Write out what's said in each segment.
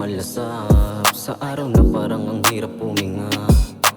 malasap sa araw na parang ang hirap huminga.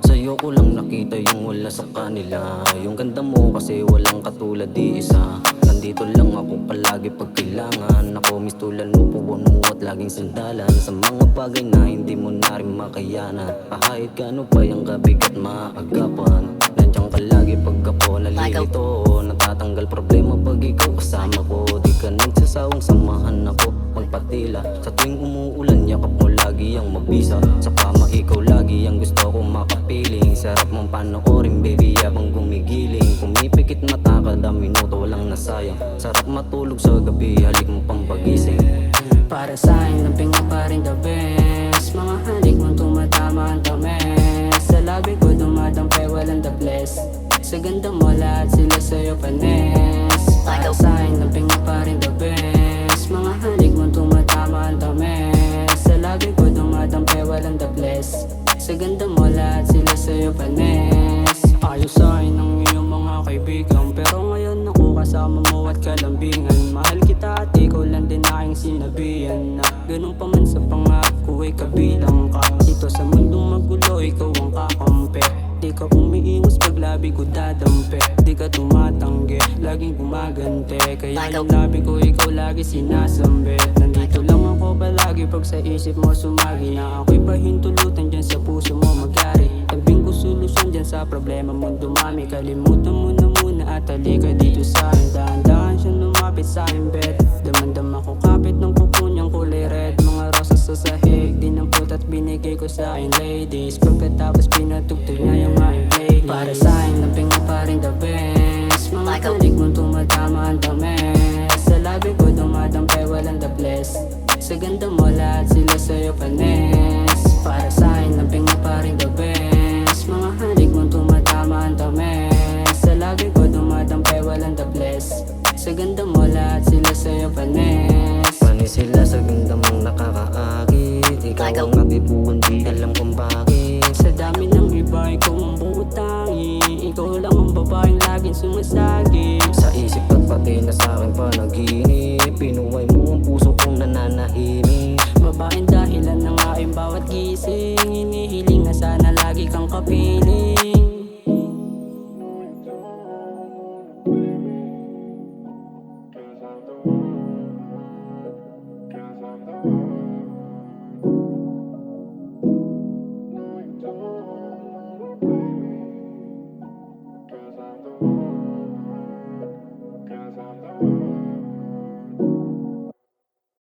Sa'yo ko lang nakita yung wala sa kanila. Yung ganda mo kasi walang katulad di isa. Nandito lang ako palagi pag kailangan. Ako mistulan mo, puwan mo at laging sandalan sa mga bagay na hindi mo na rin makayanan. Kahit gaano pa yung kabigat maagapan, nandiyan ka lagi pag ako nalilito. Natatanggal problema pag ikaw kasama ko. Di ka nagsasawang samahan ako magpatila. Sa tuwing umuulan yakap mo lagi ang mabisa. Sa kama ikaw lagi ang gusto ko makapiling. Sarap mong panoorin baby habang gumigiling. Pumipikit mata kada minuto walang nasayang. Sarap matulog sa gabi halik mo pang pagising. Para sa'kin lamping ka pa rin the best. Mga halik mong tumatama ang tamis. Sa labi ko dumadampay walang the bless. Sa ganda mo lahat sila sa'yo panes. Para sa'kin lamping ka pa rin the best. Mga halik mong tumatama ang tamis. Sa labi ko dumadampay walang the bless. Sa ganda mo lahat sila sa'yo panes. Ayos sa'kin ang iyong mga kaibigan, pero ngayon ako kasama mo at kalambingan. Mahal kita at ikaw lang din aking sinabihan na ganun pa man sa pangako ay kabilang ka. Dito sa mundong magulo ikaw ang kakampi. Di ka umiiwas pag labi ko dadampi. Di ka tumatanggi, laging gumagante. Kaya yung labi ko ikaw lagi sinasambit. Nandito lang ako palagi pag sa isip mo sumagi. Na ako'y pahintulutan dyan sa puso mo magari. Tabing ko solusyon dyan sa problema mong dumami. Kalimutan mo na muna at halika dito sa akin. Dahan-dahan siya lumapit sa aking bed. Damandam ako kapit ng kuko niyang kulay red. Mga rosas sa sahig, dinampot at binigay ko sa aking ladies. Pagkatapos pinatugtog niya yung aking playlist. Para sa'kin lamping ka pa rin the best. Mga halik mong tumatama ang tamis. Sa labi ko dumadampay walang the bless. Sa ganda mo lahat sila sa'yo panes. Para sa'kin lamping ka pa rin the best. Mga halik mong tumatama ang tamis. Sa labi ko dumadampay walang the bless. Sa ganda mo lahat sila sa'yo panes. Pani sila sa ganda mong nakakaakit. Ikaw ang abibuan di alam kung bakit. Sa dami ng iba ikaw ang buutangi. Ikaw lang ang babaeng laging sumasagi. Sa isip at pati na sa aking panaginip, pinuway mo ang puso kong nananahimik. Babaeng dahilan ng aking bawat gising. Hinihiling na sana lagi kang kapiling.